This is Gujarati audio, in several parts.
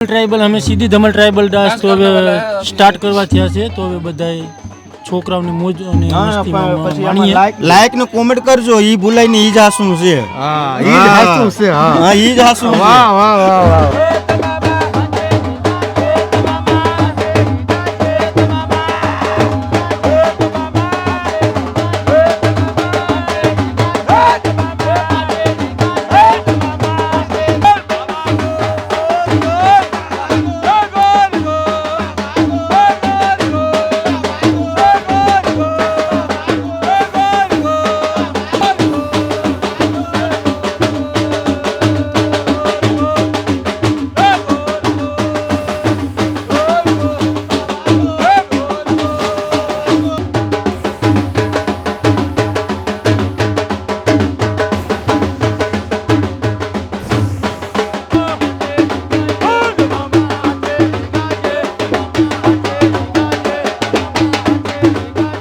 ટ્રાઇબલ અમે સીધી ધમાલ ટ્રાઇબલ ડાન્સ તો હવે સ્ટાર્ટ કરવા થયા છે, તો હવે બધાય છોકરાઓની મોજ અને મસ્તીમાં માણીએ. લાઈક ને કોમેન્ટ કરજો, ઈ ભૂલાઈ ને ઈ જ હાસું છે. હા ઈ જ હાસું છે. હા ઈ જ હાસું. વાહ વાહ વાહ વાહ.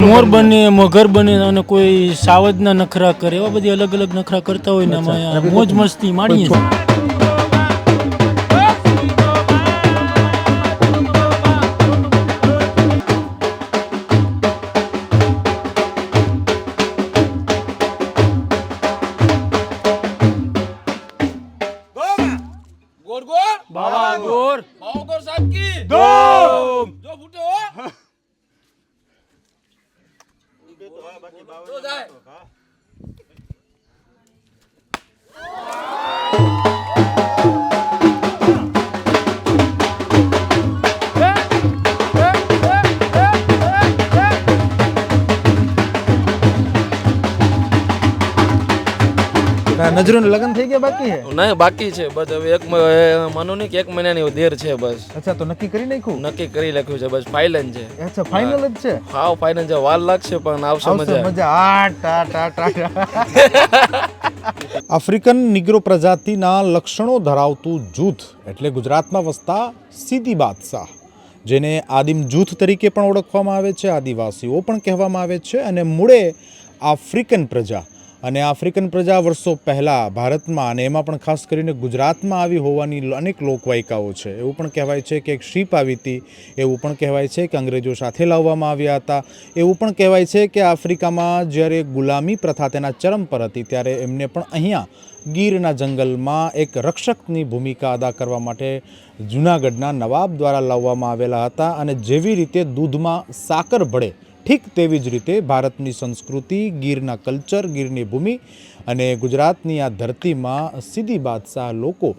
મોર બને, મગર બને અને કોઈ સાવજના નખરા કરે, એવા બધી અલગ અલગ નખરા કરતા હોય ને આમાં મોજ મસ્તી માણીએ છીએ. બાવા ગોર સાહેબ કી ધૂમ જો ફૂટે હો તો જાય. નજરો લગન થઈ ગયા બાકી હે? નહીં બાકી છે બસ. હવે એક માનો નહીં કે 1 મહિનાની દેર છે બસ. અચ્છા તો નક્કી કરી નાખ્યું? નક્કી કરી લખ્યું છે બસ, ફાઇનલ છે. અચ્છા ફાઇનલ જ છે? હાવ ફાઇનલ છે. વાર લાગશે પણ આવશે મજા. આફ્રિકન નિગ્રો પ્રજાતિના લક્ષણો ધરાવતું જૂથ એટલે ગુજરાતમાં વસતા સીધી બાદશાહ, જેને આદિમ જૂથ તરીકે પણ ઓળખવામાં આવે છે, આદિવાસીઓ પણ કહેવામાં આવે છે, અને મૂળે આફ્રિકન પ્રજા. અને આફ્રિકન પ્રજા વર્ષો પહેલાં ભારતમાં અને એમાં પણ ખાસ કરીને ગુજરાતમાં આવી હોવાની અનેક લોકવાયકાઓ છે. એવું પણ કહેવાય છે કે એક શીપ આવી હતી, એવું પણ કહેવાય છે કે અંગ્રેજો સાથે લાવવામાં આવ્યા હતા, એવું પણ કહેવાય છે કે આફ્રિકામાં જ્યારે ગુલામી પ્રથા તેના ચરમ પર હતી ત્યારે એમને પણ અહીંયા ગીરના જંગલમાં એક રક્ષકની ભૂમિકા અદા કરવા માટે જૂનાગઢના નવાબ દ્વારા લાવવામાં આવેલા હતા. અને જેવી રીતે દૂધમાં સાકર ભળે ઠીક તેવી જ રીતે ભારતની સંસ્કૃતિ, ગીરના કલ્ચર, ગીરની ભૂમિ અને ગુજરાતની આ ધરતીમાં સીધી બાદશાહ લોકો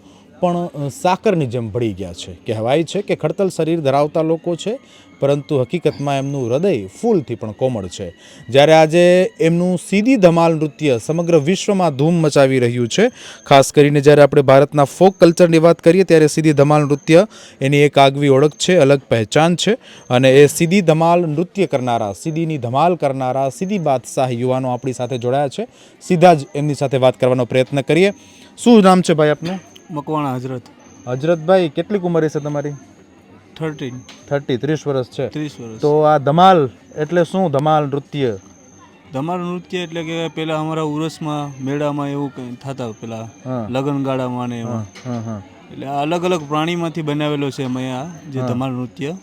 પણ સાકરની જેમ ભળી ગયા છે. કહેવાય છે કે ખડતલ શરીર ધરાવતા લોકો છે, પરંતુ હકીકતમાં એમનું હૃદય ફૂલથી પણ કોમળ છે. જ્યારે આજે એમનું સીધી ધમાલ નૃત્ય સમગ્ર વિશ્વમાં ધૂમ મચાવી રહ્યું છે. ખાસ કરીને જ્યારે આપણે ભારતના ફોક કલ્ચરની વાત કરીએ ત્યારે સીધી ધમાલ નૃત્ય એની એક આગવી ઓળખ છે, અલગ પહેચાન છે. અને એ સીધી ધમાલ નૃત્ય કરનારા, સીધીની ધમાલ કરનારા સીધી બાદશાહ યુવાનો આપણી સાથે જોડાયા છે. સીધા જ એમની સાથે વાત કરવાનો પ્રયત્ન કરીએ. શું નામ છે ભાઈ આપનું? મકવાણા હજરત. હજરતભાઈ, કેટલીક ઉંમર છે તમારી? 30 30 વર્ષ છે. 30 વર્ષ. તો આ ધમાલ એટલે શું? ધમાલ નૃત્ય? ધમાલ નૃત્ય એટલે કે પેલા અમારા ઉરસમાં, મેળામાં એવું કંઈ થતા, પેલા લગનગાળામાં ને એમાં. એટલે અલગ અલગ પ્રાણીમાંથી બનાવેલો છે અમે આ જે ધમાલ નૃત્ય.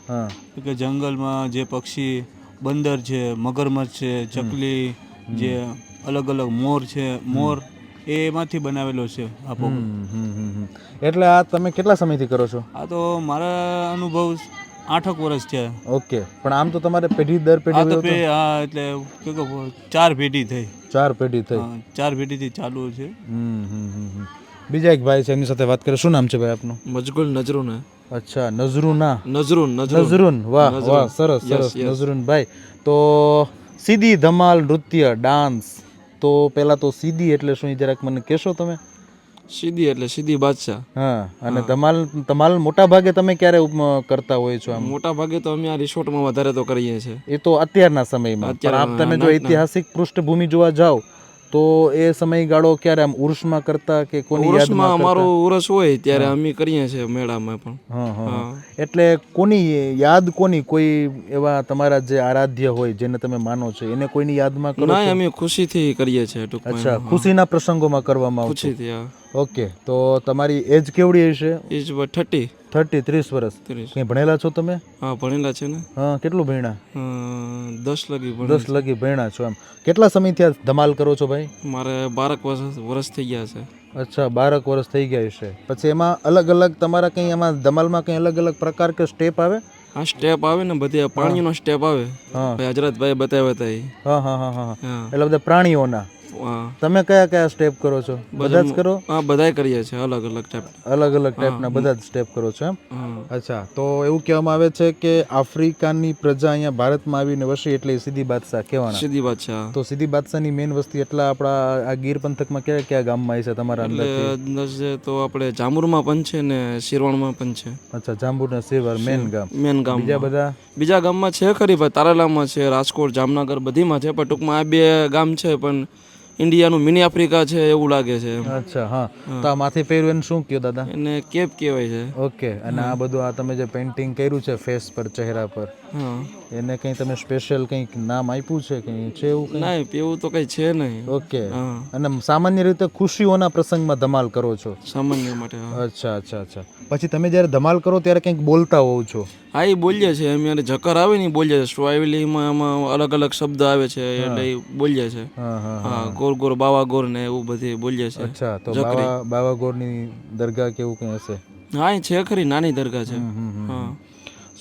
કે જંગલમાં જે પક્ષી, બંદર છે, મગરમચ્છ છે, ચકલી, જે અલગ અલગ મોર છે, મોર એમાંથી બનાવેલો છે આ પ્રોગ્રામ. એટલે આ તમે કેટલા સમયથી કરો છો? આ તો મારા અનુભવ 8 વર્ષ છે. ઓકે, પણ આમ તો તમારે પેઢી દર પેઢી? હા, એટલે 4 પેઢી થઈ. 4 પેઢી થઈ? 4 પેઢીથી ચાલુ છે. બીજા એક ભાઈ છે, એમની સાથે વાત કરીએ. શું નામ છે ભાઈ આપનું? મજગુલ નજરૂન. અચ્છા, નઝરુના. નજરૂન. વાહ વાહ, સરસ સરસ. નઝરુન ભાઈ, તો સીધી ધમાલ નૃત્ય ડાન્સ, તો પેલા તો સીધી એટલે શું જરાક મને કહેશો તમે? સીધી એટલે સીધી બાદશાહ. હા, અને ધમાલ મોટા ભાગે તમે ક્યારે કરતા હોય છો? મોટા ભાગે તો અમે આ રિસોર્ટમાં વધારે તો કરીએ છીએ. એ તો અત્યારના સમયમાં. પણ આપ તમે જો ઐતિહાસિક પૃષ્ઠભૂમિ જોવા જાઓ તો એ સમયગાળો ક્યારે આમ ઉર્સમાં કરતા કે કોની યાદમાં? અમારું ઉરસ હોય ત્યારે અમે કરીએ છીએ મેળામાં પણ. એટલે કોની યાદ, કોની કોઈ એવા તમારા જે આરાધ્ય હોય જેને તમે માનો છો એને કોઈની યાદમાં કરો? ના, અમે ખુશીથી કરીએ છીએ ટૂંકમાં. અચ્છા, ખુશીના પ્રસંગોમાં કરવામાં આવે? ખુશીથી. ઓકે, તો તમારી એજ કેવડી હશે? એજ 30. 30 વર્ષ. કંઈ ભણેલા છો તમે? હા, ભણેલા છે ને. હા, કેટલું ભણ્યા? 10 લગી 10 લગી ભણ્યા છો એમ. કેટલા સમયથી આ ધમાલ કરો છો ભાઈ? મારે 12 વર્ષ થઈ ગયા છે. અચ્છા, 12 વર્ષ થઈ ગયા હશે. પછી એમાં અલગ અલગ તમારા કંઈ એમાં ધમાલમાં કંઈ અલગ અલગ પ્રકાર કે સ્ટેપ આવે? હા, સ્ટેપ આવે ને, બધી પાણીનો સ્ટેપ આવે. હા. ભાઈ હજરતભાઈ બતાવ્યા હતા એ. હા હા હા હા. હા. એટલે બધા પ્રાણીઓના. હા. તમે કયા કયા સ્ટેપ કરો છો? બધા જ કરો? હા, બધાય કરીએ છીએ અલગ અલગ ટાઈપ. અલગ અલગ ટાઈપના બધા જ સ્ટેપ કરો છો એમ? હા. અચ્છા, તો એવું કહેવામાં આવે છે કે આફ્રિકાની પ્રજા અહીંયા ભારતમાં આવીને વસી એટલે સીધી બાદશાહ કહેવાના. સીધી વાત છે. તો સીધી બાદશાહની મેઇન વસ્તી એટલા આપણા આ ગીર પંથકમાં કયા કયા ગામમાં છે તમારા અંદાજથી? અંદાજે તો આપણે જામુરમાં પણ છે ને શિરવાણમાં પણ છે. અચ્છા, જાંબુર ને સેવર મેન ગામ. મેન ગામ. બીજા બધા? બીજા ગામમાં છે ખરી ભાઈ, તારાલામાં છે, રાજકોટ, જામનગર બધીમાં છે, પણ ટૂંકમાં આ 2 ગામ છે, પણ ઇન્ડિયાનું મિની આફ્રિકા છે એવું લાગે છે. અચ્છા, હા. તો આ માથે પહેર્યું એને શું કયો દાદા? એને કેપ કહેવાય છે. ઓકે, અને આ બધું આ તમે જે પેઇન્ટિંગ કર્યું છે ફેસ પર, ચહેરા પર, હા. એને કંઈ તમે સ્પેશિયલ કંઈક નામ આપ્યું છે? કંઈ છે એવું કંઈ? ના, એવું તો કંઈ છે નહીં. ઓકે. હા. અને સામાન્ય રીતે ખુશીઓના પ્રસંગમાં ધમાલ કરો છો? સામાન્ય માટે. હા. અચ્છા અચ્છા અચ્છા. પછી તમે જ્યારે ધમાલ કરો ત્યારે કંઈક બોલતા હોવ છો? હા, એ બોલીએ છીએ અમે. યારે જકર આવે ને એ બોલીએ છીએ. સ્વાહિલીમાં એમાં અલગ અલગ શબ્દ આવે છે એટલે એ બોલીએ છીએ. હા હા. હા, ગોર ગોર બાવા ગોર ને એવું બધી બોલીએ છીએ. અચ્છા, તો બાવાગોરની દરગાહ કેવું કંઈ હશે? હા, એ છે ખરી, નાની દરગાહ છે. હા.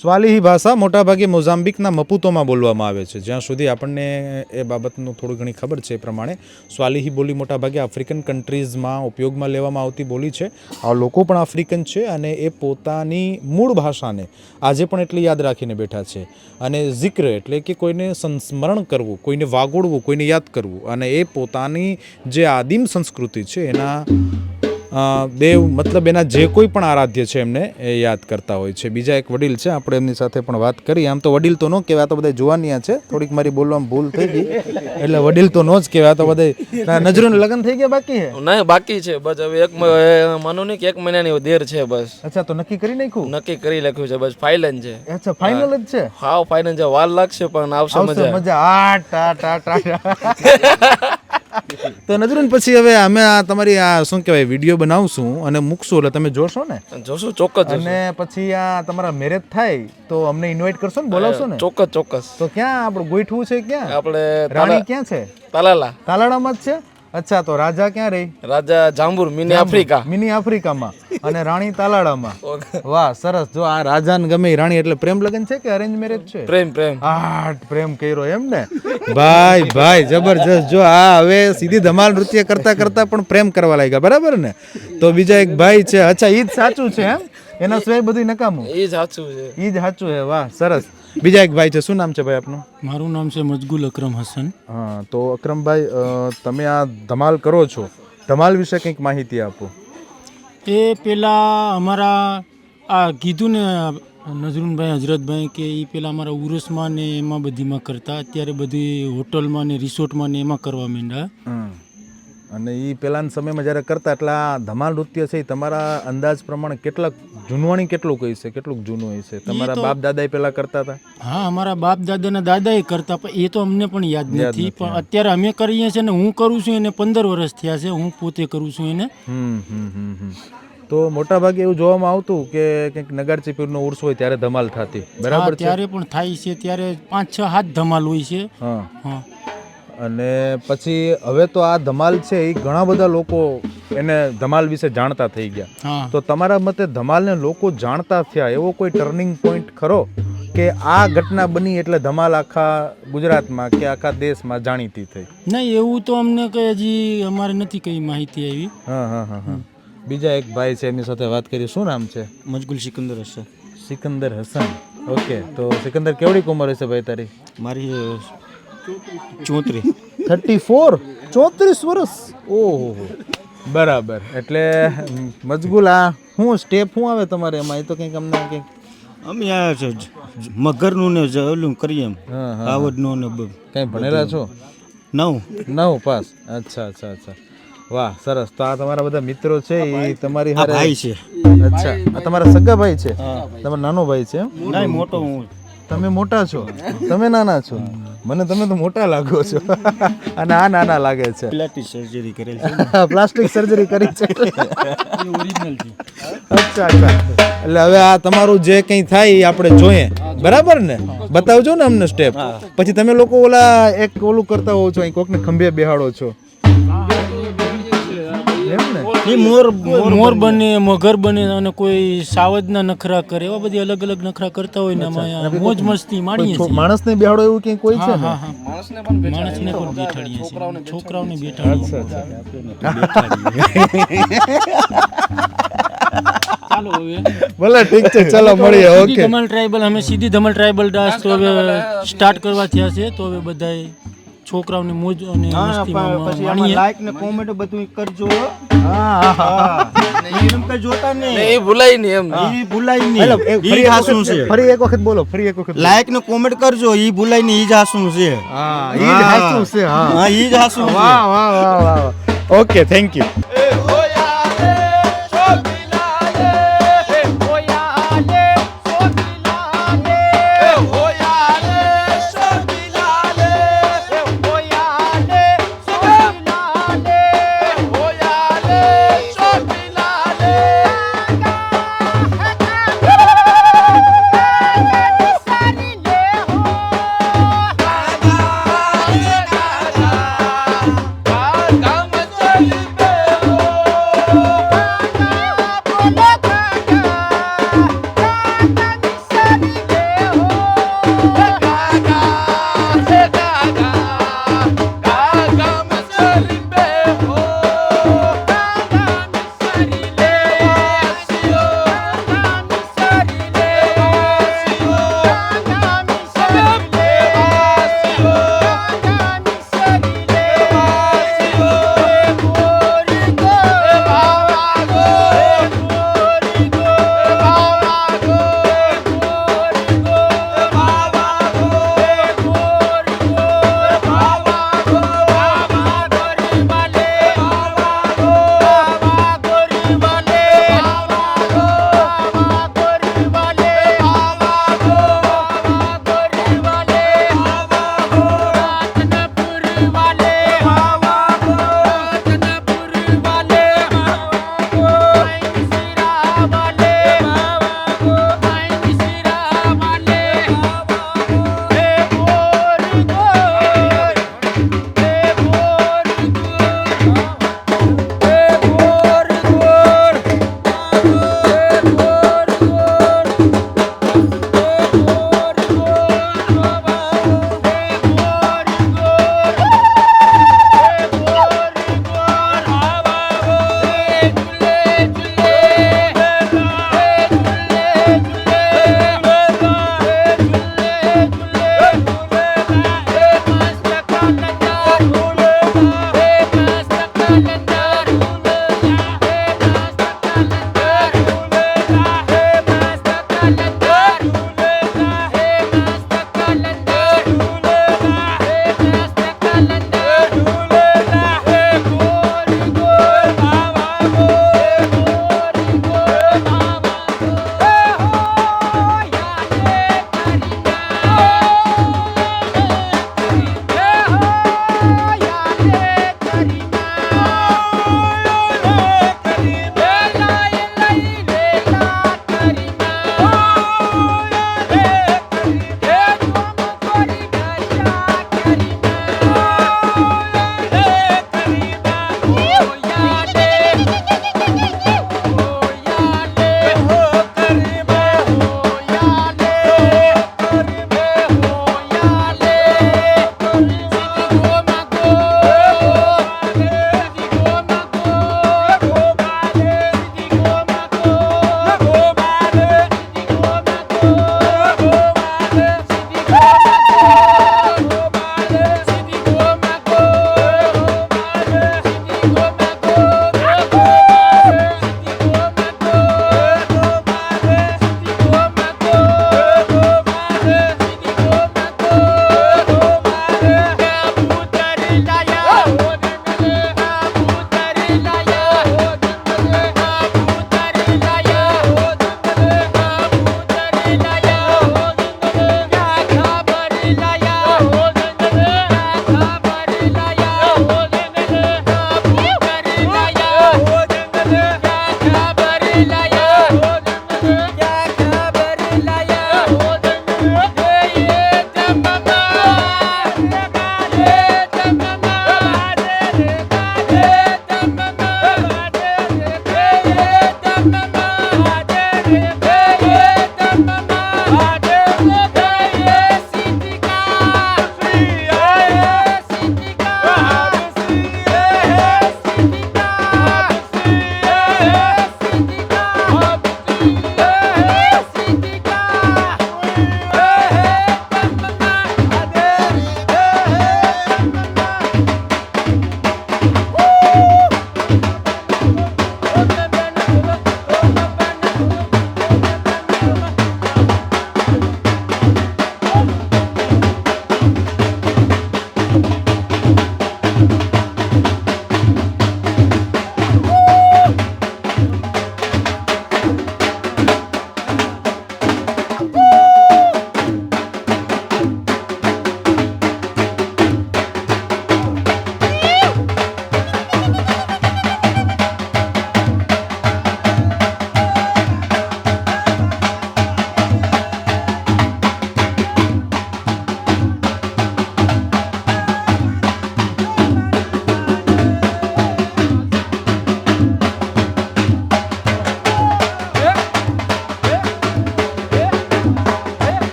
સ્વાલિહી ભાષા મોટાભાગે મોઝામ્બિકના મપુતોમાં બોલવામાં આવે છે. જ્યાં સુધી આપણને એ બાબતનું થોડી ઘણી ખબર છે એ પ્રમાણે સ્વાલિહી બોલી મોટાભાગે આફ્રિકન કન્ટ્રીઝમાં ઉપયોગમાં લેવામાં આવતી બોલી છે. આ લોકો પણ આફ્રિકન છે અને એ પોતાની મૂળ ભાષાને આજે પણ એટલી યાદ રાખીને બેઠા છે. અને જિક્ર એટલે કે કોઈને સંસ્મરણ કરવું, કોઈને વાગોળવું, કોઈને યાદ કરવું, અને એ પોતાની જે આદિમ સંસ્કૃતિ છે એના દેવ મતલબ એના જે કોઈ પણ આરાધ્ય છે એમને એ યાદ કરતા હોય છે. બીજા એક વડીલ છે, આપણે એમની સાથે પણ વાત કરીએ. આમ તો વડીલ તો ન કહેવાય, આ તો બધા જુવાનિયા છે. થોડીક મારી બોલવામાં ભૂલ થઈ ગઈ એટલે વડીલ તો ન જ કહેવાય. તો બધા નજરોને લગ્ન થઈ ગયા બાકી છે? નહીં, બાકી છે બસ. હવે માનો નહીં કે 1 મહિનાની દેર છે બસ. અચ્છા, તો નક્કી કરી નાખ્યું? નક્કી કરી લખ્યું છે બસ, ફાઇનલ છે. અચ્છા, ફાઇનલ જ છે? હાવ ફાઇનલ છે. વાર લાગશે પણ આવશે મજા. તો નજરુન, પછી હવે અમે આ તમારી આ શું કહેવાય વિડીયો બનાવશું અને મૂકશું એટલે તમે જોશો ને? જોશું, ચોક્કસ. અને પછી આ તમારા મેરેજ થાય તો અમને ઇન્વાઇટ કરશો ને, બોલાવશો ને? ચોક્કસ ચોક્કસ. તો ક્યાં આપણું ગોઠવું છે? ક્યાં આપણે રાણી ક્યાં છે? તાલાલા. તાલાળામાં જ છે? અચ્છા, તો રાજા ક્યાં રહી? રાજા જાંબુર, મિની આફ્રિકા. મિની આફ્રિકામાં. અને રાણી તાલાળામાં. વાહ, સરસ. જો આ રાજાને ગમે રાણી એટલે પ્રેમ લગ્ન છે કે અરેન્જ મેરેજ છે? પ્રેમ પ્રેમ. પ્રેમ કર્યો એમ ને? ભાઈ ભાઈ જબરજસ્ત. જો આ હવે સીધી ધમાલ નૃત્ય કરતા કરતા પણ પ્રેમ કરવા લાગ્યા, બરાબર ને? તો બીજા એક ભાઈ છે. અચ્છા, ઈ જ સાચું છે એમ? એના સિવાય બધું નકામું? એ જ સાચું છે. ઈ જ સાચું છે. વાહ, સરસ. બીજા એક ભાઈ છે. શું નામ છે ભાઈ આપનું? મારું નામ છે મજગુલ અકરમ હસન. હા, તો અકરમભાઈ, તમે આ ધમાલ કરો છો, ધમાલ વિશે કંઈક માહિતી આપો. એ પેલા અમારા આ કીધું ને નજરુનભાઈ, હજરતભાઈ, કે એ પેલા અમારા ઉરસમાં ને એમાં બધીમાં કરતા. અત્યારે બધી હોટલમાં ને રિસોર્ટમાં ને એમાં કરવા માંડ્યા. અને એ પહેલાના સમયમાં જ્યારે કરતા એટલે આ ધમાલ નૃત્ય છે એ તમારા અંદાજ પ્રમાણે કેટલાક જૂનવાણી કેટલું કહી છે, કેટલુંક જૂનું હોય છે? તમારા બાપ દાદા પહેલા કરતા હતા? હા, અમારા બાપ દાદાના દાદાએ કરતા, પણ એ તો અમને પણ યાદ નથી. પણ અત્યારે અમે કરીએ છીએ ને, હું કરું છું એને 15 વર્ષ થયા છે. હું પોતે કરું છું એને. તો મોટા ભાગે એવું જોવામાં આવતું કે કંઈક નગારચી પીરનો ઉર્સ હોય ત્યારે ધમાલ થતી, બરાબર છે? ત્યારે પણ થાય છે. ત્યારે 5, 6, 7 ધમાલ હોય છે. હા. અને પછી હવે તો આ ધમાલ છે એ ઘણા બધા લોકો એને ધમાલ વિશે જાણતા થઈ ગયા. તો તમારા મતે ધમાલને લોકો જાણતા થયા એવો કોઈ ટર્નિંગ પોઈન્ટ ખરો કે આ ઘટના બની એટલે ધમાલ આખા ગુજરાતમાં કે આખા દેશમાં જાણીતી થઈ? નહીં, એવું તો અમને કઈ હજી અમારે નથી કઈ માહિતી આવી. હા. બીજા એક ભાઈ છે, એમની સાથે વાત કરી. શું નામ છે? મજગુલ સિકંદર હસન. સિકંદર હસન. ઓકે, તો સિકંદર કેવડી ઉંમર હશે ભાઈ તારી? મારી 34. 34 વર્ષ? ઓહો, બરાબર. એટલે મજગુલ, આ શું સ્ટેપ શું આવે તમારે એમાં? એ તો કંઈક અમને કંઈક અમે આ મગરનું ને ઓલું કરીએ એમ, આવડનું ને કંઈ ભણેલા છો? 9 પાસ. અચ્છા. વાહ, સરસ. તો આ તમારા બધા મિત્રો છે એ તમારી હારે ભાઈ છે? અચ્છા, આ તમારા સગા ભાઈ છે? તમારો નાનો ભાઈ છે? નહીં, મોટો હું. તમે મોટા છો, તમે નાના છો. મને તમે તો મોટા લાગો છો અને આ નાના લાગે છે. પ્લાસ્ટિક સર્જરી કરેલ છે. પ્લાસ્ટિક સર્જરી કરી છે. ઓરિજિનલ છે. અચ્છા અચ્છા. એટલે હવે આ તમારું જે કંઈ થાય એ આપણે જોઈએ, બરાબર ને? બતાવજો ને અમને સ્ટેપ. પછી તમે લોકો ઓલા એક ઓલું કરતા હોવ છો, અહીં કોકને ખંભે બેહાડો છો એમ ને? એ મોર મોર બને, મગર બને અને કોઈ સાવજના નખરા કરે, એવા બધી અલગ અલગ નખરા કરતા હોય ને આમાં મોજ મસ્તી માણીએ છીએ. માણસને બેહાડો એવું કંઈ કોઈ છે ને? હા હા, માણસને પણ બેઠાડીએ છીએ, છોકરાઓને બેઠાડીએ ચાલો હવે ભલે ઠીક છે, ચલો મળીએ. સીધી ઓકે. ધમાલ ટ્રાઇબલ, અમે સીધી ધમાલ ટ્રાઇબલ ડાન્સ તો હવે સ્ટાર્ટ કરવા થયા છે, તો હવે બધાએ છોકરાઓને મોજ અને મસ્તીમાં પછી આમાં માણીએ. લાઈક ને કોમેન્ટ બધું કરજો. હા એમ કઈ જોતા ને નહીં, એ ભૂલાય નહીં એમ. ઈ ભૂલાય હેલો, નહીં. ફરી ઈ એક હાસું વખત- છે. ફરી એક વખત બોલો, ફરી એક વખત. લાઈક ને કોમેન્ટ કરજો, ઈ ભૂલાય નહીં, ઈ જ હાસું છે. હા, ઈ જ હાચું છે. હા, હા ઈ જ હાસું છે. વાહ વાહ વાહ વાહ. Okay, thank you.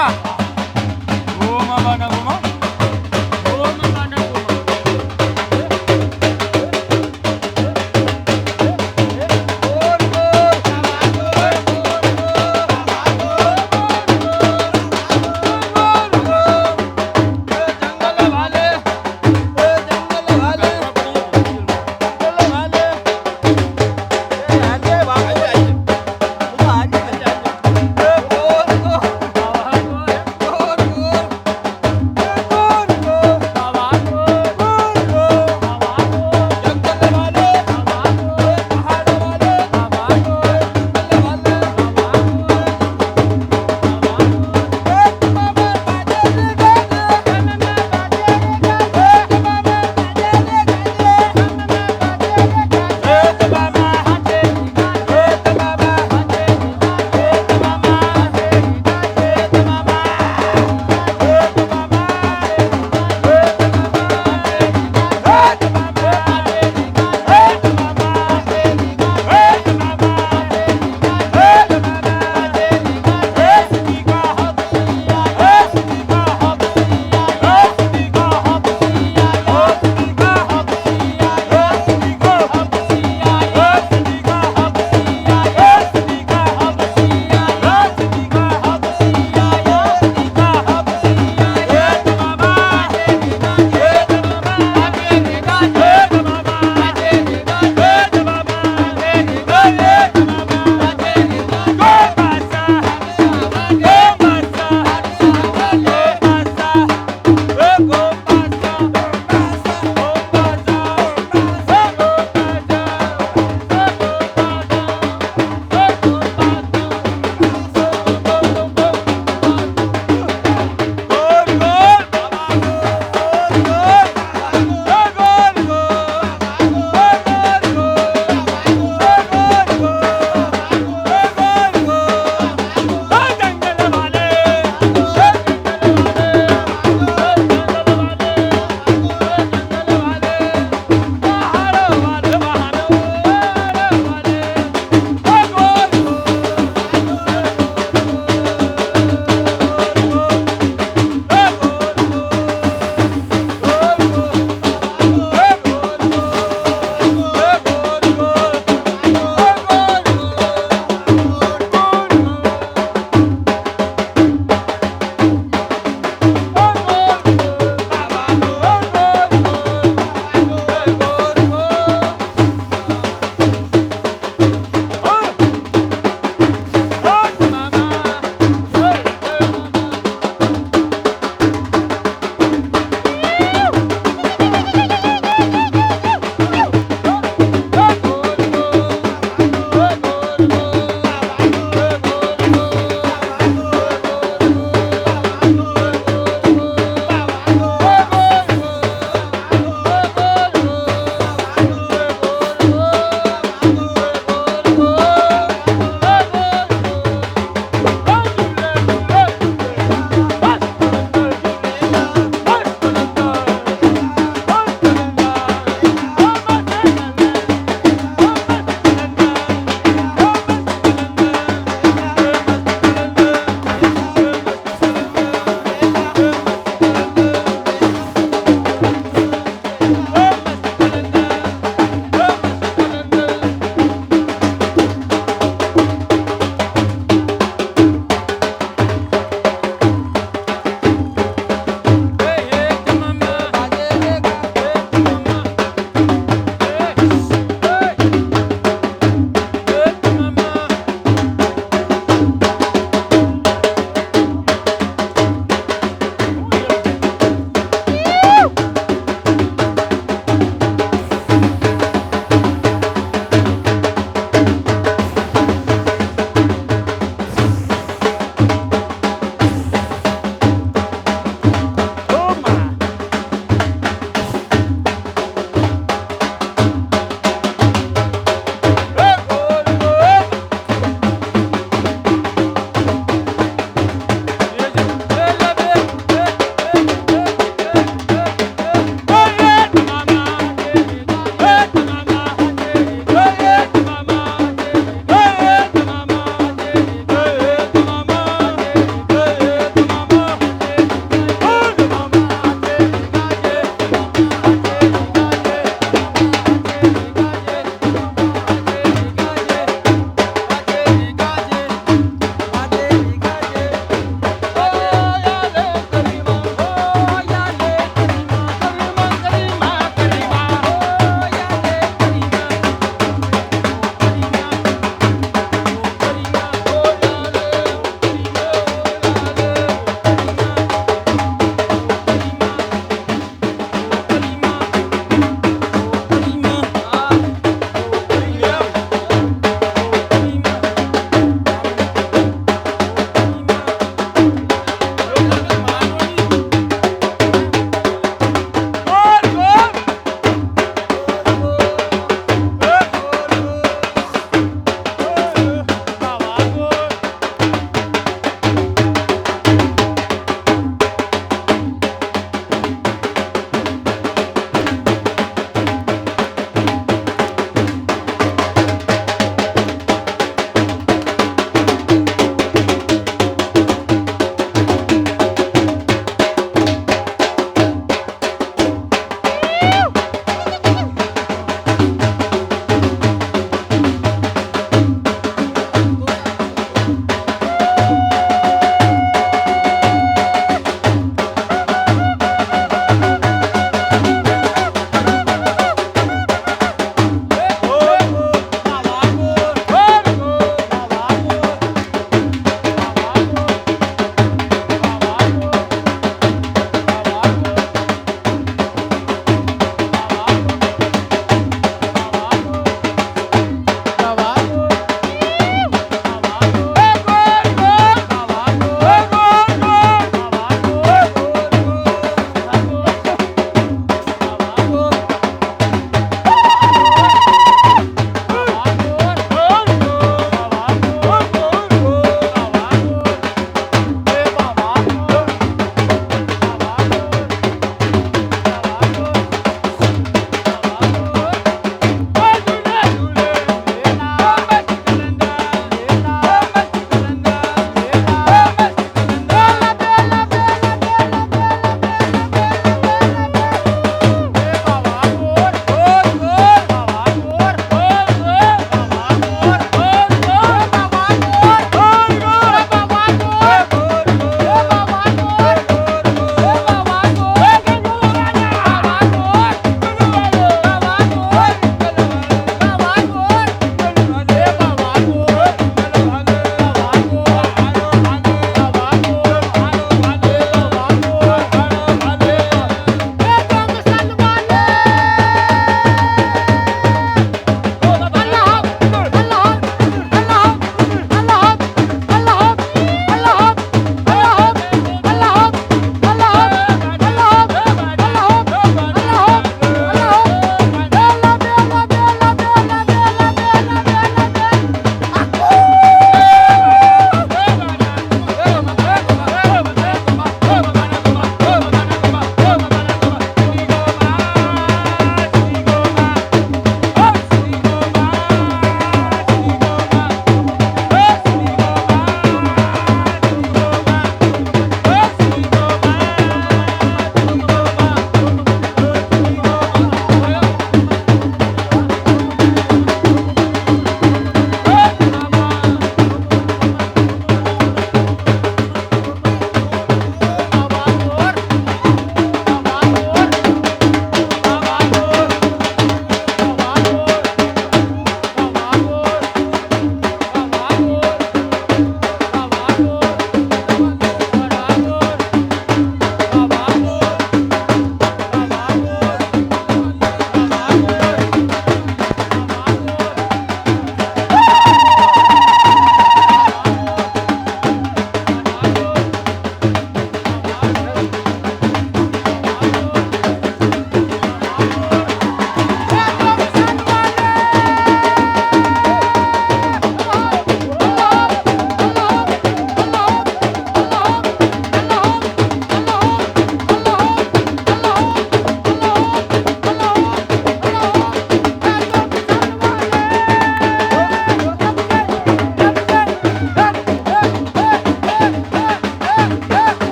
ગોમા બાના ગોમા ગોમા બાના ગોમા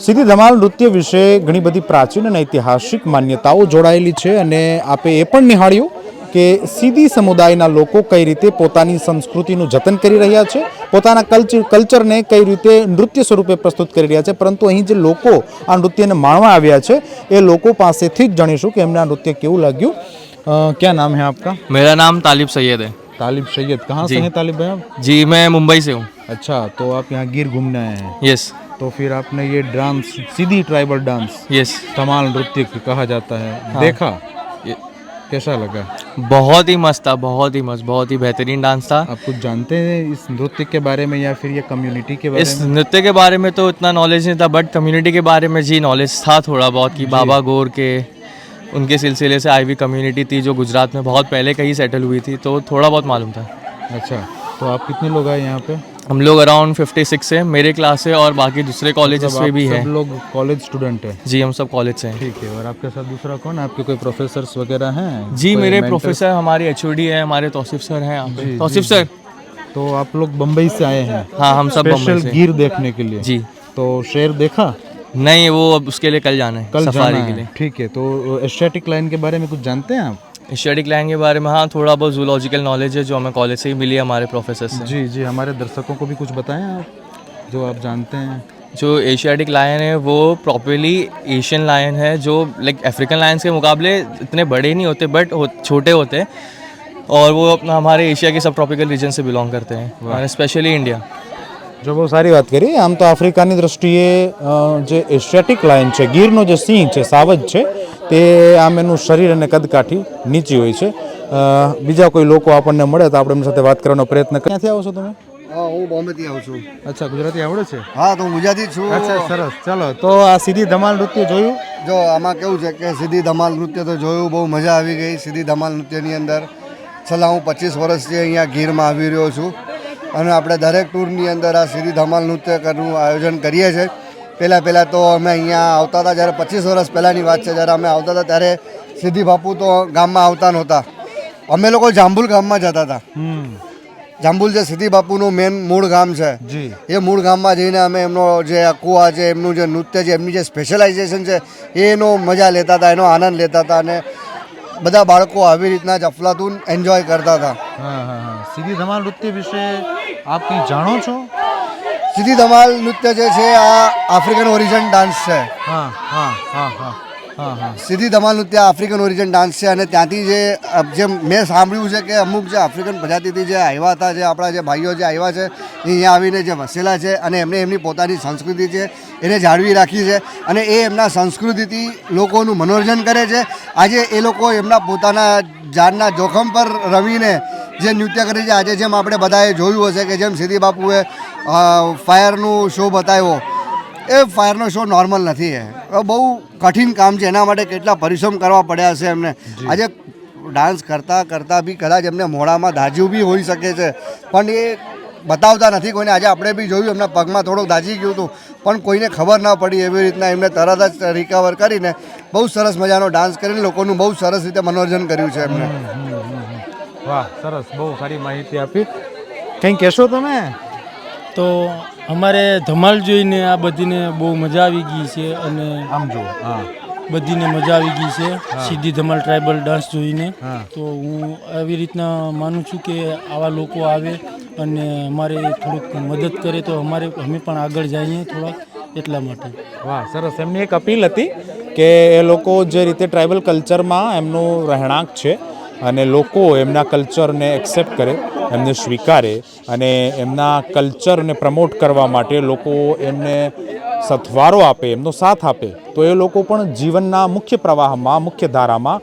સીધી ધમાલ નૃત્ય વિશે ઘણી બધી પ્રાચીન અને ઐતિહાસિક માન્યતાઓ જોડાયેલી છે અને આપે એ પણ નિહાળ્યું કે સીધી સમુદાયના લોકો કઈ રીતે પોતાની સંસ્કૃતિનું જતન કરી રહ્યા છે, પોતાના કલ્ચરને કઈ રીતે નૃત્ય સ્વરૂપે પ્રસ્તુત કરી રહ્યા છે. પરંતુ અહીં જે લોકો આ નૃત્યને માણવા આવ્યા છે એ લોકો પાસેથી જ જાણીશું કે એમને આ નૃત્ય કેવું લાગ્યું. क्या नाम है आपका? मेरा नाम तालिब सैयद है. तालिब सैयद. कहाँ से हैं तालिब भाई आप? जी मैं मुंबई से हूँ. अच्छा, तो आप यहाँ गिर घूमने आए हैं. यस. तो फिर आपने ये डांस, सीधी ट्राइबल डांस, यस, धमाल नृत्य कहा जाता है, हाँ. देखा, कैसा लगा? बहुत ही मस्त था, बहुत ही मस्त, बहुत ही बेहतरीन डांस था. आप कुछ जानते हैं इस नृत्य के बारे में या फिर ये कम्युनिटी के बारे इस में? नृत्य के बारे में तो इतना नॉलेज नहीं था, बट कम्युनिटी के बारे में जी नॉलेज था थोड़ा बहुत कि बाबा गौर के उनके सिलसिले से आईवी कम्युनिटी थी जो गुजरात में बहुत पहले कहीं सेटल हुई थी, तो थोड़ा बहुत मालूम था. अच्छा, तो आप कितने लोग आए यहाँ पे? हम लोग अराउंड 56 है, मेरे क्लास से और बाकी दूसरे कॉलेजेस में भी है. सब लोग कॉलेज स्टूडेंट है? जी हम सब कॉलेज से हैं. ठीक है. और आपके साथ दूसरा कौन? आपके कोई प्रोफेसर्स वगैरह हैं? जी कोई मेरे mentor? प्रोफेसर हमारे एचओडी है, हमारे तौसीफ सर हैं यहाँ पे. जी, तौसीफ जी, सर. तो आप लोग बम्बई से आए हैं? हाँ हम सब स्पेशल बम्बई से. गिर देखने के लिए? जी. तो शेर देखा? नहीं वो अब उसके लिए कल जाना है, कल सफारी जाना के है. लिए. ठीक है. तो एशियाटिक लाइन के बारे में कुछ जानते हैं आप? एशियाटिक लाइन के बारे में हाँ थोड़ा बहुत जूलॉजिकल नॉलेज है जो हमें कॉलेज से ही मिली है हमारे प्रोफेसर से. जी जी, हमारे दर्शकों को भी कुछ बताएं आप जो आप जानते हैं. जो एशियाटिक लायन है वो प्रॉपरली एशियन लायन है जो लाइक अफ्रीकन लायंस के मुकाबले इतने बड़े नहीं होते बट छोटे होते हैं और वो अपना हमारे एशिया के सब ट्रॉपिकल रीजन से बिलोंग करते हैं, स्पेशली इंडिया. જો બહુ સારી વાત કરી. આમ તો આફ્રિકાની દ્રષ્ટિએ જે એશિયાટિક લાયન છે, ગીરનો જે સિંહ છે, સાવજ છે, તે આમ એનું શરીર અને કદકાઠી નીચી હોય છે. બીજા કોઈ લોકો આપણને મળે તો આપણે એમની સાથે વાત કરવાનો પ્રયત્ન કરીએ. ક્યાંથી આવો છો તમે? હા, હું બોમ્બેથી આવું છું. અચ્છા, ગુજરાતી આવડે છે? હા, તો હું ગુજરાતી જ છું. અચ્છા, સરસ. ચાલો, તો આ સીધી ધમાલ નૃત્ય જોયું? જો આમાં કેવું છે કે સીધી ધમાલ નૃત્ય તો જોયું, બહુ મજા આવી ગઈ સીધી ધમાલ નૃત્યની અંદર. છેલ્લા હું 25 વર્ષથી અહીંયા ગીરમાં આવી રહ્યો છું અને આપણે દરેક ટૂરની અંદર આ સીધી ધમાલ નૃત્ય કરવાનું આયોજન કરીએ છીએ. પહેલાં તો અમે અહીંયા આવતા હતા, જ્યારે 25 વર્ષ પહેલાંની વાત છે, જ્યારે અમે આવતા હતા ત્યારે સીધી બાપુ તો ગામમાં આવતા નહોતા. અમે લોકો જાંબુલ ગામમાં જતા હતા. જાંબુલ જે સીધી બાપુનું મેન મૂળ ગામ છે, એ મૂળ ગામમાં જઈને અમે એમનો જે કુવા છે, એમનું જે નૃત્ય છે, એમની જે સ્પેશિયલાઇઝેશન છે એનો મજા લેતા હતા, એનો આનંદ લેતા હતા અને બધા બાળકો આવી રીતના જ અફલાતુન એન્જોય કરતા હતા. સીધી ધમાલ નૃત્ય વિશે આપ કંઈ જાણો છો? સીધી ધમાલ નૃત્ય જે છે આ આફ્રિકન ઓરિજિન ડાન્સ છે. સીધી ધમાલ નૃત્ય આફ્રિકન ઓરિજિન ડાન્સ છે અને ત્યાંથી જે મેં સાંભળ્યું છે કે અમુક જે આફ્રિકન પ્રજાતિથી જે આવ્યા હતા, જે આપણા જે ભાઈઓ જે આવ્યા છે એ અહીંયા આવીને જે વસેલા છે અને એમને એમની પોતાની સંસ્કૃતિ છે એને જાળવી રાખી છે અને એ એમના સંસ્કૃતિથી લોકોનું મનોરંજન કરે છે. આજે એ લોકો એમના પોતાના જાનના જોખમ પર રમીને જે નૃત્ય કરે છે. આજે જેમ આપણે બધાએ જોયું હશે કે જેમ સીધી બાપુએ ફાયરનું શો બતાવ્યો, એ ફાયરનો શો નોર્મલ નથી. બહુ કઠિન કામ છે, એના માટે કેટલા પરિશ્રમ કરવા પડ્યા છે એમને. આજે ડાન્સ કરતાં બી કદાચ એમને મોઢામાં દાજ્યું બી હોઈ શકે છે, પણ એ બતાવતા નથી કોઈને. આજે આપણે બી જોયું એમના પગમાં થોડુંક દાજી ગયું હતું, પણ કોઈને ખબર ના પડી. એવી રીતના એમને તરત જ રિકવર કરીને બહુ સરસ મજાનો ડાન્સ કરીને લોકોનું બહુ સરસ રીતે મનોરંજન કર્યું છે એમને. વાહ, સરસ, બહુ સારી માહિતી આપી. કંઈ કહેશો તમે? તો અમારે ધમાલ જોઈને આ બધીને બહુ મજા આવી ગઈ છે અને આમ જુઓ. હા, બધીને મજા આવી ગઈ છે સીધી ધમાલ ટ્રાઇબલ ડાન્સ જોઈને. તો હું આવી રીતના માનું છું કે આવા લોકો આવે અને અમારે થોડુંક મદદ કરે તો અમે પણ આગળ જઈએ થોડાક, એટલા માટે. વાહ, સરસ. એમની એક અપીલ હતી કે એ લોકો જે રીતે ટ્રાઇબલ કલ્ચરમાં એમનું રહેણાંક છે અને લોકો એમના કલ્ચરને એક્સેપ્ટ કરે, એમને સ્વીકારે અને એમના કલ્ચરને પ્રમોટ કરવા માટે લોકો એમને સથવારો આપે, એમનો સાથ આપે, તો એ લોકો પણ જીવનના મુખ્ય પ્રવાહમાં, મુખ્ય ધારામાં,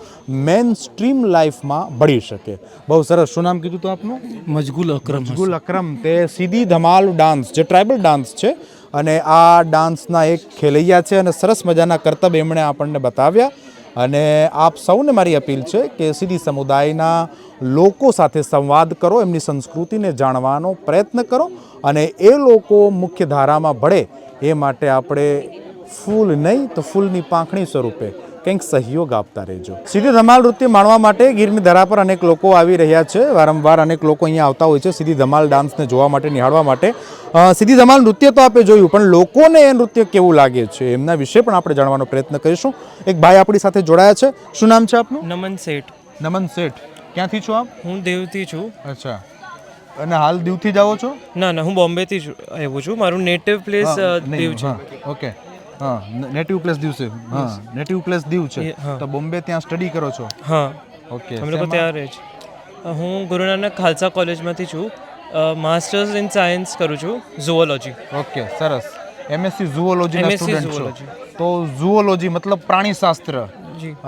મેઇન સ્ટ્રીમ લાઈફમાં ભળી શકે. બહુ સરસ. શું નામ કીધું તો આપનું? મજગુલ અકરમ. તે સીધી ધમાલ ડાન્સ જે ટ્રાઇબલ ડાન્સ છે અને આ ડાન્સના એક ખેલૈયા છે અને સરસ મજાના કરતબ એમણે આપણને બતાવ્યા. અને આપ સૌને મારી અપીલ છે કે સીધી સમુદાયના લોકો સાથે સંવાદ કરો, એમની સંસ્કૃતિને જાણવાનો પ્રયત્ન કરો અને એ લોકો મુખ્ય ધારામાં ભળે એ માટે આપણે ફૂલ નહીં તો ફૂલની પાંખડી સ્વરૂપે કંઈક સહયોગ આપતા રહેજો. સીધી ધમાલ નૃત્ય માણવા માટે ગીરની ધરા પર અનેક લોકો આવી રહ્યા છે. વારંવાર અનેક લોકો અહીંયા આવતા હોય છે સીધી ધમાલ ડાન્સને જોવા માટે, નિહાળવા માટે. સીધી ધમાલ નૃત્ય તો આપણે જોયું, પણ લોકોને એ નૃત્ય કેવું લાગે છે એમના વિશે પણ આપણે જાણવાનો પ્રયત્ન કરીશું. એક ભાઈ આપણી સાથે જોડાયા છે. શું નામ છે આપનું? નમન શેઠ. નમન શેઠ. ક્યાંથી છો આપ? હું દેવથી છું. અચ્છા, અને હાલ દીવથી જ આવો છો? ના, હું બોમ્બેથી આવ્યો છું. મારું નેટિવ પ્લેસ દીવ છે. ઓકે. હા, નેટિવ પ્લેસ દીવ છે. હા, નેટિવ પ્લેસ દીવ છે. તો બોમ્બે ત્યાં સ્ટડી કરો છો? હા. ઓકે. અમે લોકો ત્યાં રહે છે. હું ગુરુ નાનક ખાલસા કોલેજમાંથી છું. માસ્ટર્સ ઇન સાયન્સ કરું છું, ઝુઓલોજી. ઓકે, સરસ. એમએસસી ઝુઓલોજીના સ્ટુડન્ટ છો. તો ઝુઓલોજી મતલબ પ્રાણીશાસ્ત્ર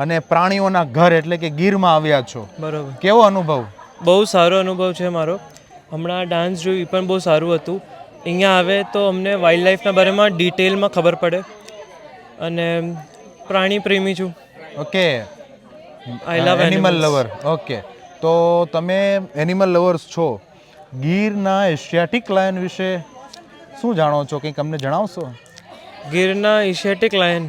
અને પ્રાણીઓના ઘર એટલે કે ગીરમાં આવ્યા છો. બરોબર. કેવો અનુભવ? બહુ સારો અનુભવ છે મારો. હમણાં ડાન્સ જોયું, એ પણ બહુ સારું હતું. અહીંયા આવે તો અમને વાઇલ્ડ લાઈફના બારેમાં ડિટેલમાં ખબર પડે અને પ્રાણી પ્રેમી છું. ઓકે. આઈ લવ એનિમલ લવર. ઓકે, તો તમે એનિમલ લવર્સ છો. ગીરના એશિયાટિક લાયન વિશે શું જાણો છો? કંઈક અમને જણાવશો? ગીરના એશિયાટિક લાયન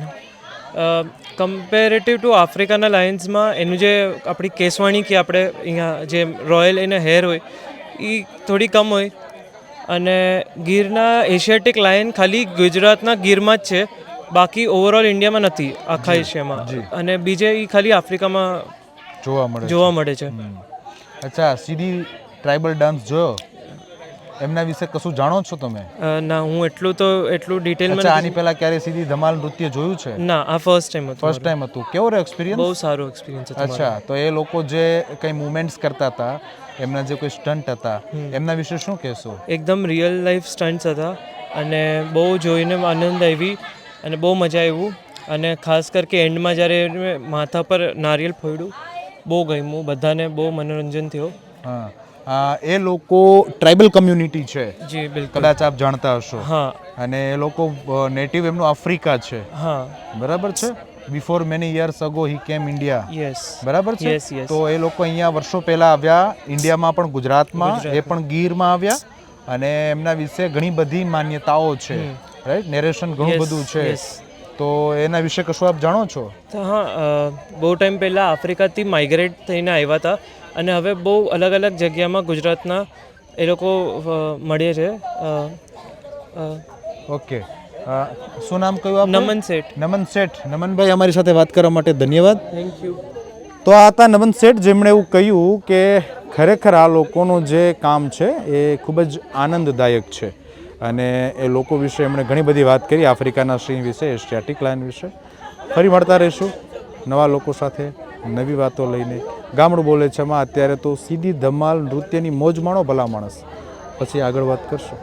કમ્પેરેટિવ ટુ આફ્રિકાના લાયન્સમાં એનું જે આપણી કેસવાણી કે આપણે અહીંયા જે રોયલ એને હેર હોય એ થોડી કમ હોય અને ગીરના એશિયાટિક લાયન ખાલી ગુજરાતના ગીરમાં જ છે, બાકી ઓવરઓલ ઇન્ડિયામાં નથી, આખા એશિયામાં. અને બીજે એ ખાલી આફ્રિકામાં જોવા મળે છે. અચ્છા, સીધી ટ્રાઇબલ ડાન્સ જોયો? એમના વિશે કશું જાણો છો તમે? ના, હું એટલું ડિટેલમાં. આની પહેલા ક્યારે સીધી ધમાલ નૃત્ય જોયું છે? ના, આ ફર્સ્ટ ટાઈમ હતું. ફર્સ્ટ ટાઈમ હતું. કેવો રહ્યો એક્સપિરિયન્સ? બહુ સારો એક્સપિરિયન્સ હતો. અચ્છા, તો એ લોકો જે કંઈ મુવમેન્ટ્સ કરતા હતા, એમના જે કોઈ સ્ટન્ટ હતા, એમના વિશે શું કહેશો? એકદમ રિયલ લાઈફ સ્ટન્ટ્સ હતા અને બહુ જોઈને આનંદ આવી અને બહુ મજા આવ્યું. અને ખાસ કરકે એન્ડમાં જ્યારે એણે માથા પર નારિયેલ ફોડ્યું બહુ ગમ્યું, બધાને બહુ મનોરંજન થયો. હા, એ લોકો ટ્રાઇબલ કમ્યુનિટી છે, જી બિલકુલ. કદાચ આપ જાણતા હશો. હા અને એ લોકો નેટિવ એમનું આફ્રિકા છે, હા બરાબર છે. બિફોર મેની યર્સ અગો હી કેમ ઇન્ડિયા, યસ બરાબર છે. Yes yes. તો એ લોકો અહીંયા વર્ષો પહેલા આવ્યા, ઇન્ડિયામાં પણ, ગુજરાતમાં, એ પણ ગીરમાં આવ્યા, અને એમના વિશે ઘણી બધી માન્યતાઓ છે, રાઈટ, નેરેશન ઘણું બધું છે. તો એના વિશે કશું આપ જાણો છો? તો હા, બહુ ટાઈમ પહેલાં આફ્રિકાથી માઇગ્રેટ થઈને આવ્યા હતા અને હવે બહુ અલગ અલગ જગ્યામાં ગુજરાતના એ લોકો મળે છે. ઓકે, શું નામ કહ્યું આપનું? નમન શેઠ. નમન શેઠ. નમનભાઈ, અમારી સાથે વાત કરવા માટે ધન્યવાદ. Thank you. તો આ હતા નમન શેઠ, જેમણે એવું કહ્યું કે ખરેખર આ લોકોનું જે કામ છે એ ખૂબ જ આનંદદાયક છે, અને એ લોકો વિશે એમણે ઘણી બધી વાત કરી, આફ્રિકાના સિંહ વિશે, એશિયાટિક લાયન વિશે. ફરી મળતા રહીશું નવા લોકો સાથે, નવી વાતો લઈને. ગામડું બોલે છે માં અત્યારે તો સીધી ધમાલ નૃત્યની મોજ માણો ભલા માણસ, પછી આગળ વાત કરશું.